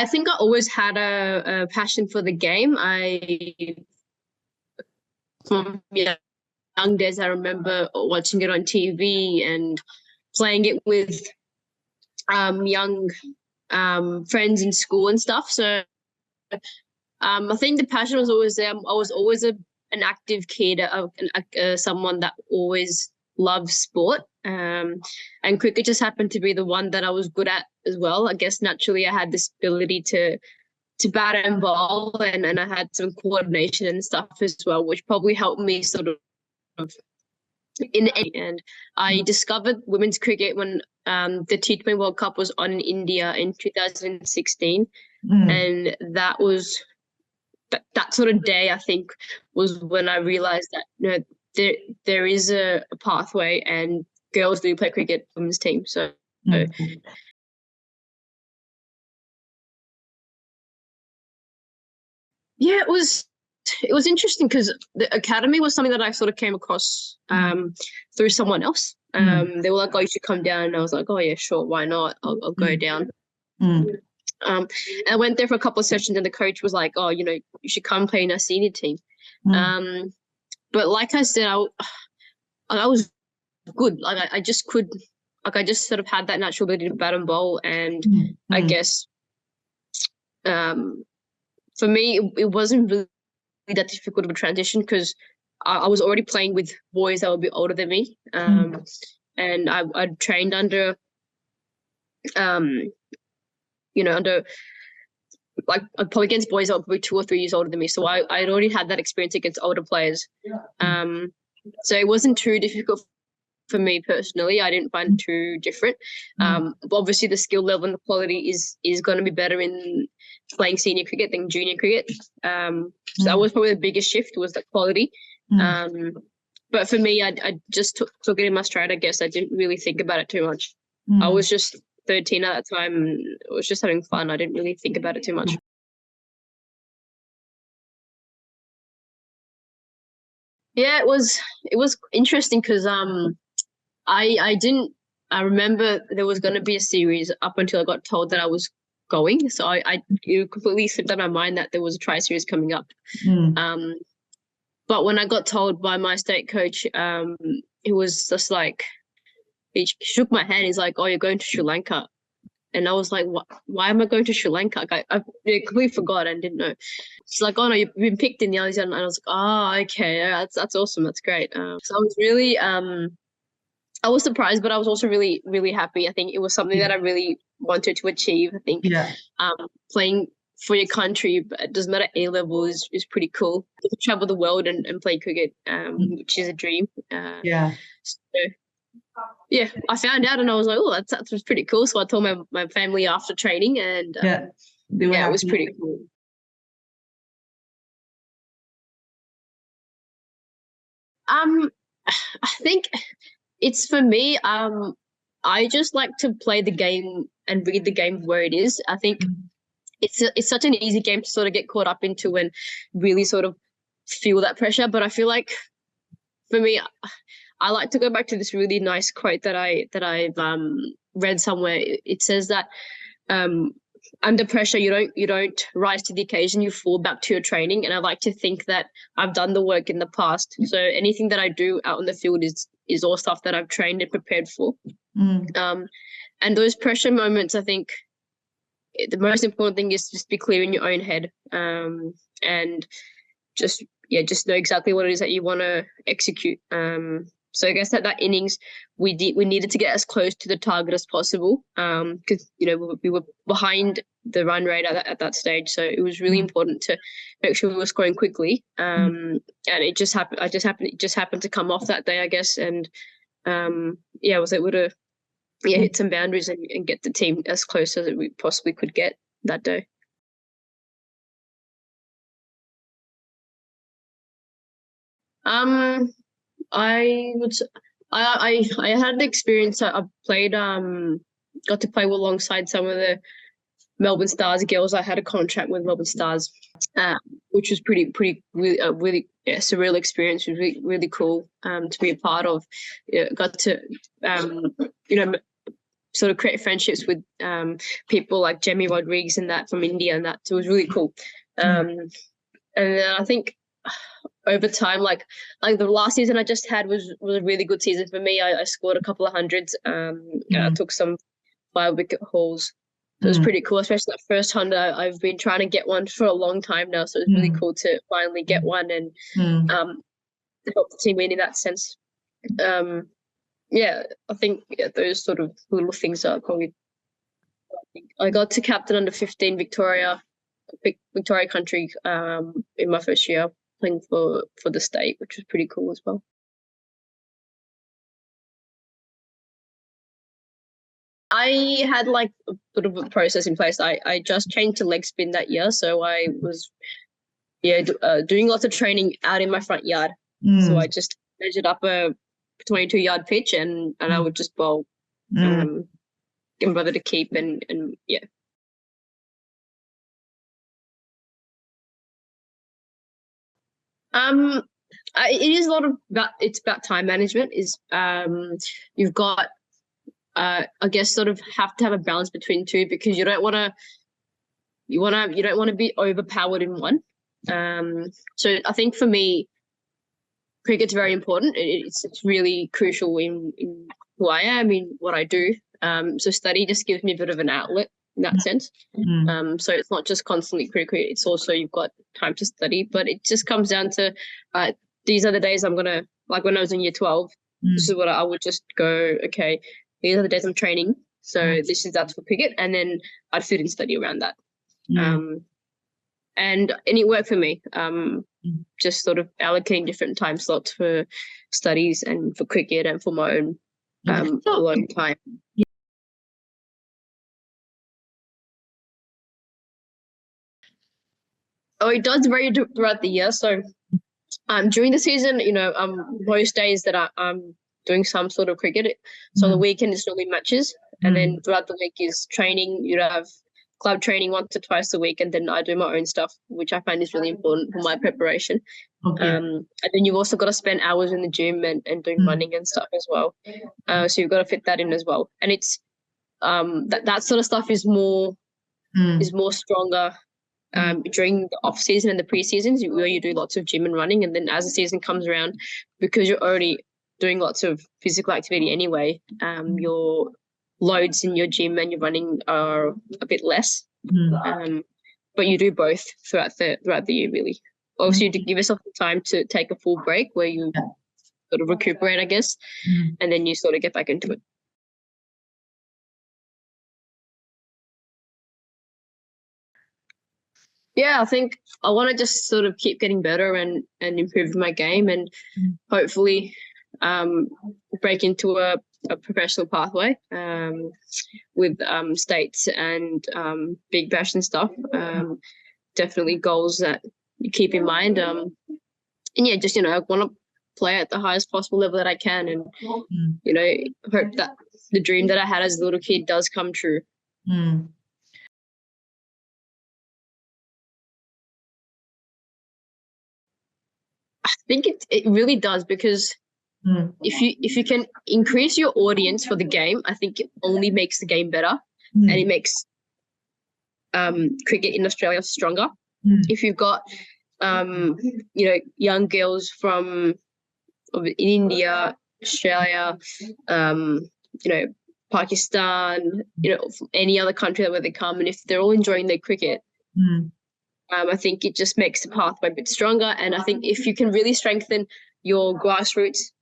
I think I always had a passion for the game. From young days, I remember watching it on TV and playing it with young friends in school and stuff. So I think the passion was always there. I was always an active kid, someone that always loved sport. And cricket just happened to be the one that I was good at as well. I guess naturally I had this ability to bat and bowl, and I had some coordination and stuff as well, which probably helped me sort of and I discovered women's cricket when the T20 World Cup was on in India in 2016. And that was that sort of day, I think, was when I realized that there is a pathway and girls do play cricket women's team. So yeah, it was interesting because the academy was something that I sort of came across through someone else. They were like, "Oh, you should come down," and I was like, "Oh yeah, sure, why not? I'll go down." And I went there for a couple of sessions, and the coach was like, "Oh, you should come play in our senior team." But like I said, I was good. Like I just could, like I just sort of had that natural ability to bat and bowl, and I guess for me it wasn't really that difficult of a transition because I was already playing with boys that were a bit older than me, and I trained under under like probably against boys that were probably 2 or 3 years older than me. So I'd already had that experience against older players. So it wasn't too difficult for me personally. I didn't find it too different. But obviously the skill level and the quality is going to be better in playing senior cricket than junior cricket. So that was probably the biggest shift, was the quality. But for me, I just took it in my stride, I guess. I didn't really think about it too much. I was just 13 at that time, and I was just having fun. I didn't really think about it too much. Yeah, it was interesting because I remember there was going to be a series up until I got told that I was going. So it completely slipped out of my mind that there was a tri-series coming up. But when I got told by my state coach, it was just like, he shook my hand. He's like, "Oh, you're going to Sri Lanka." And I was like, why am I going to Sri Lanka? Like, I completely forgot and didn't know. She's like, "Oh, no, you've been picked in the Aussie." And I was like, "Oh, okay, yeah, that's awesome. That's great." So I was really, I was surprised, but I was also really, really happy. I think it was something that I really wanted to achieve. I think playing for your country, but it doesn't matter, A-level is pretty cool. You can travel the world and play cricket, which is a dream. So, yeah, I found out and I was like, "Oh, that was pretty cool." So I told my family after training, and it was pretty cool. I think it's for me. I just like to play the game and read the game where it is. I think it's such an easy game to sort of get caught up into and really sort of feel that pressure. But I feel like for me, I like to go back to this really nice quote that I've read somewhere. It says that under pressure you don't rise to the occasion, you fall back to your training. And I like to think that I've done the work in the past. So anything that I do out in the field is all stuff that I've trained and prepared for. And those pressure moments, I think the most important thing is just be clear in your own head, and just know exactly what it is that you want to execute. So I guess that innings, we needed to get as close to the target as possible, because we were behind the run rate at that stage. So it was really important to make sure we were scoring quickly. And it just happened. It just happened to come off that day, I guess. And I was able to hit some boundaries and get the team as close as we possibly could get that day. I had the experience. I played, got to play alongside some of the Melbourne Stars girls. I had a contract with Melbourne Stars, which was really surreal experience. It was really, really cool to be a part of. Got to sort of create friendships with people like Jamie Rodriguez and that from India, and that, so it was really cool. And then I think over time, like the last season I just had was a really good season for me. I scored a couple of hundreds. I took some 5-wicket hauls. So it was pretty cool, especially that first 100. I've been trying to get one for a long time now, so it's really cool to finally get one and help the team win in that sense. Yeah, I think those sort of little things are probably. I got to captain under 15 Victoria country in my first year playing for the state, which was pretty cool as well. I had like a bit of a process in place. I just changed to leg spin that year, so I was doing lots of training out in my front yard. So I just measured up a 22-yard pitch and I would just bowl, get my brother to keep and yeah. It is a lot of it's about time management. You've got I guess sort of have to have a balance between two, because you don't want to be overpowered in one. So I think for me, cricket's very important. It's really crucial in who I am, in what I do. So study just gives me a bit of an outlet in that sense. So it's not just constantly cricket, it's also you've got time to study, but it just comes down to these are the days I'm gonna, like when I was in year 12, this is what I would just go, okay, these are the days I'm training, so that's for cricket, and then I'd fit in study around that. And it worked for me, just sort of allocating different time slots for studies and for cricket and for my own alone time. Oh, it does vary throughout the year. So during the season, most days that I'm doing some sort of cricket. So on the weekend it's normally matches, and then throughout the week is training. You'd have club training once or twice a week, and then I do my own stuff, which I find is really important for my preparation. And then you've also got to spend hours in the gym and doing running and stuff as well. So you've got to fit that in as well. And it's that sort of stuff is more stronger during the off season and the pre-seasons, where you do lots of gym and running, and then as the season comes around, because you're already doing lots of physical activity anyway, your loads in your gym and your running are a bit less. But you do both throughout the year, really. Also, you give yourself the time to take a full break where you sort of recuperate, I guess, and then you sort of get back into it. Yeah, I think I want to just sort of keep getting better and improve my game, and hopefully break into a professional pathway with states and Big Bash and stuff. Definitely goals that you keep in mind. And yeah, just I want to play at the highest possible level that I can, and hope that the dream that I had as a little kid does come true. I think it really does, because if you can increase your audience for the game, I think it only makes the game better, and it makes cricket in Australia stronger. If you've got young girls from India, Australia, Pakistan, from any other country where they come, and if they're all enjoying their cricket, I think it just makes the pathway a bit stronger. And I think if you can really strengthen your grassroots,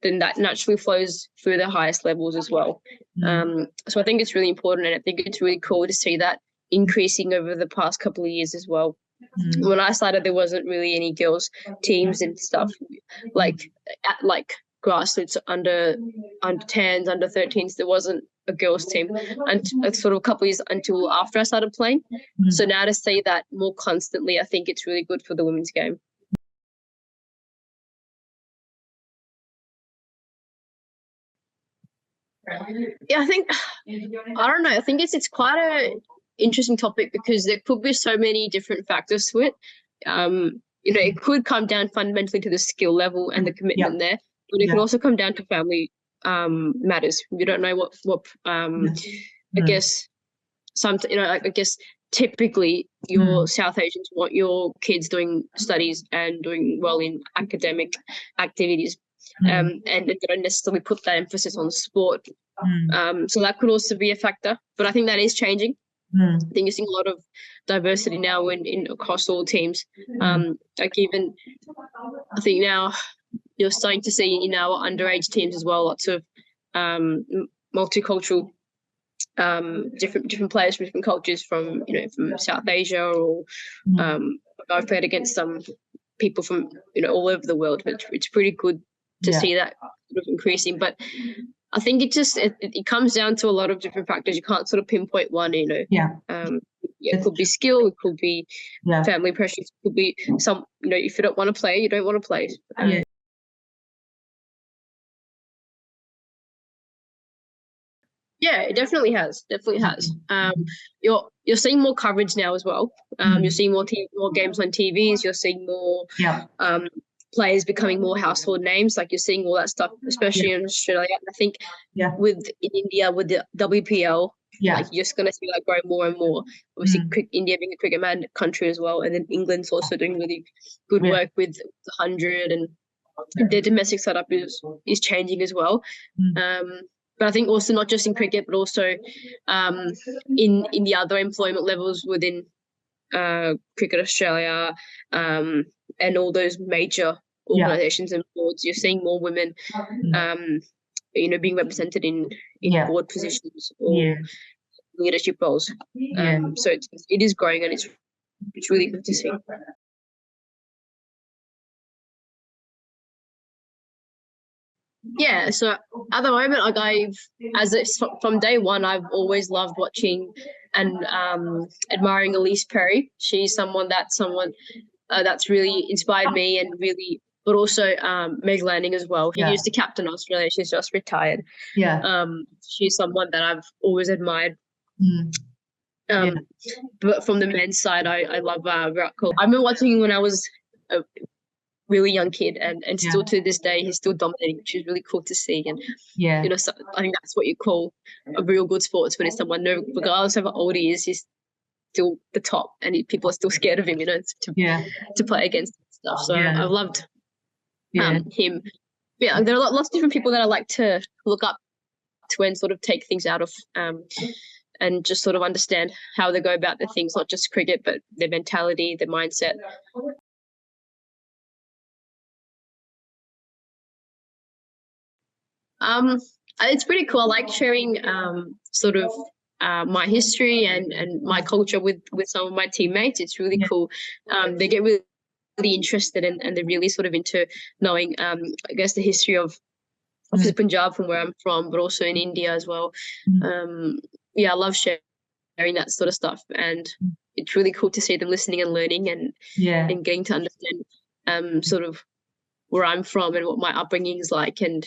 then that naturally flows through the highest levels as well. So I think it's really important, and I think it's really cool to see that increasing over the past couple of years as well. When I started, there wasn't really any girls teams and stuff like grassroots under 10s, under 13s. There wasn't a girls team, and sort of a couple of years until after I started playing. So now to see that more constantly, I think it's really good for the women's game. Yeah, I don't know. I think it's quite a interesting topic, because there could be so many different factors to it. It could come down fundamentally to the skill level and the commitment there, but it can also come down to family matters. You don't know what I guess I guess typically your South Asians want your kids doing studies and doing well in academic activities, and they don't necessarily put that emphasis on sport. So that could also be a factor, but I think that is changing. I think you're seeing a lot of diversity now in across all teams. Like even I think now you're starting to see in our underage teams as well lots of multicultural different players from different cultures from from South Asia or I've played against some people from all over the world. It's pretty good to see that sort of increasing, but I think it comes down to a lot of different factors. You can't sort of pinpoint one, it could be skill, it could be family pressures, it could be some, if you don't want to play, you don't want to play. Yeah, it definitely has. You're seeing more coverage now as well. You're seeing more games on TVs. You're seeing more players becoming more household names. Like you're seeing all that stuff, especially in Australia. I think in India with the WPL, like you're just gonna see that grow more and more. Obviously, India being a cricket man country as well, and then England's also doing really good work with the 100, and their domestic setup is changing as well. But I think also not just in cricket, but also in the other employment levels within Cricket Australia and all those major organisations and boards. You're seeing more women, being represented in board positions or leadership roles. So it is growing, and it's really good to see. Yeah, so at the moment, from day one, I've always loved watching and admiring Elise Perry. She's someone that's really inspired me, and really, but also Meg Lanning as well. She used to captain Australia. She's just retired. She's someone that I've always admired. But from the men's side, I love Virat Kohli. I remember watching him when I was a really young kid, and still to this day he's still dominating, which is really cool to see. And so I think that's what you call a real good sportsman, is someone, regardless of how old he is, he's still the top, and people are still scared of him, to play against and stuff. So I've loved him. There are lots of different people that I like to look up to and sort of take things out of, and just sort of understand how they go about their things, not just cricket, but their mentality, their mindset. It's pretty cool. I like sharing sort of my history and my culture with some of my teammates. It's really cool. They get really interested, and they're really sort of into knowing, I guess, the history of Punjab, from where I'm from, but also in India as well. I love sharing that sort of stuff, and it's really cool to see them listening and learning and getting to understand sort of where I'm from and what my upbringing is like, and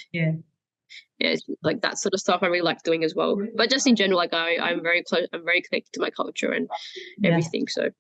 it's like that sort of stuff I really like doing as well. But just in general, like I'm very close, I'm very connected to my culture and everything. So